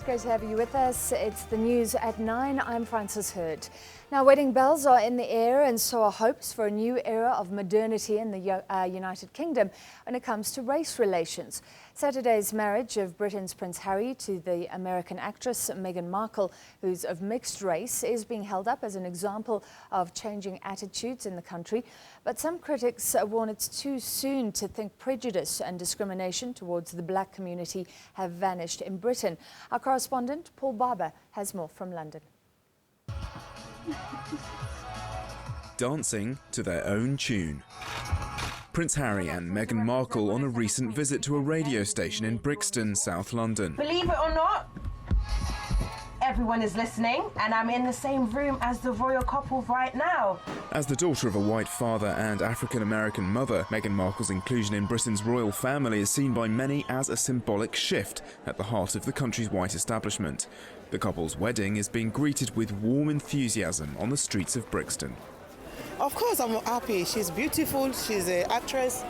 great to have you with us. It's the news at 9. I'm Frances Hurd. Now, wedding bells are in the air, and so are hopes for a new era of modernity in the United Kingdom when it comes to race relations. Saturday's marriage of Britain's Prince Harry to the American actress Meghan Markle, who's of mixed race, is being held up as an example of changing attitudes in the country. But some critics warn it's too soon to think prejudice and discrimination towards the black community have vanished in Britain. Our correspondent, Paul Barber, has more from London. Dancing to their own tune. Prince Harry and Meghan Markle on a recent visit to a radio station in Brixton, South London. Believe it or not, everyone is listening, and I'm in the same room as the royal couple right now. As the daughter of a white father and African-American mother, Meghan Markle's inclusion in Britain's royal family is seen by many as a symbolic shift at the heart of the country's white establishment. The couple's wedding is being greeted with warm enthusiasm on the streets of Brixton. Of course I'm happy. She's beautiful, she's an actress,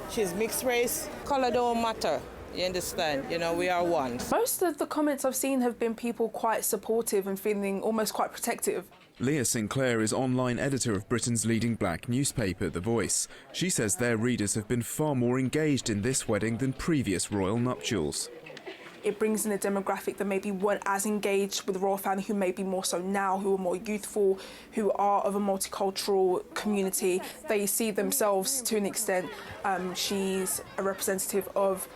she's mixed race. Color don't matter, you understand? You know, we are one. Most of the comments I've seen have been people quite supportive and feeling almost quite protective. Leah Sinclair is online editor of Britain's leading black newspaper, The Voice. She says their readers have been far more engaged in this wedding than previous royal nuptials. It brings in a demographic that maybe weren't as engaged with the royal family, who may be more so now, who are more youthful, who are of a multicultural community. They see themselves, to an extent, she's a representative of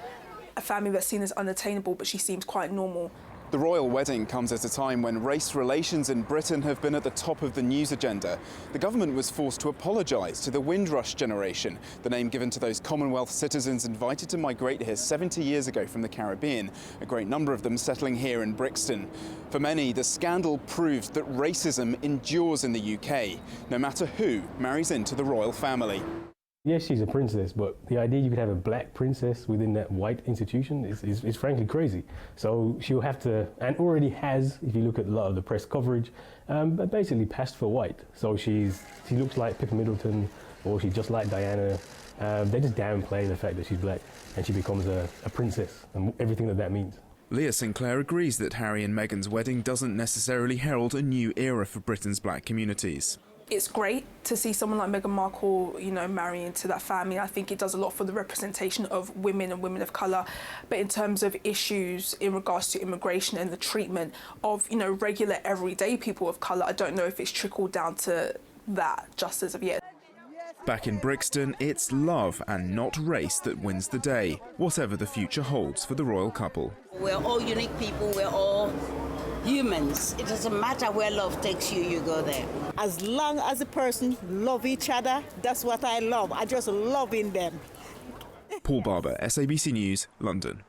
a family that's seen as unattainable, but she seems quite normal. The royal wedding comes at a time when race relations in Britain have been at the top of the news agenda. The government was forced to apologise to the Windrush generation, the name given to those Commonwealth citizens invited to migrate here 70 years ago from the Caribbean, a great number of them settling here in Brixton. For many, the scandal proved that racism endures in the UK, no matter who marries into the royal family. Yes, she's a princess, but the idea you could have a black princess within that white institution is frankly crazy. So she'll have to, and already has, if you look at a lot of the press coverage, but basically passed for white. So she looks like Pippa Middleton, or she's just like Diana. They just downplay the fact that she's black, and she becomes a princess, and everything that means. Leah Sinclair agrees that Harry and Meghan's wedding doesn't necessarily herald a new era for Britain's black communities. It's great to see someone like Meghan Markle, marry into that family. I think it does a lot for the representation of women and women of colour. But in terms of issues in regards to immigration and the treatment of, regular everyday people of colour, I don't know if it's trickled down to that just as of yet. Back in Brixton, it's love and not race that wins the day, whatever the future holds for the royal couple. We're all unique people, we're all humans. It doesn't matter where love takes you, you go there. As long as a person love each other, that's what I love. I just love in them. Paul Barber, SABC News, London.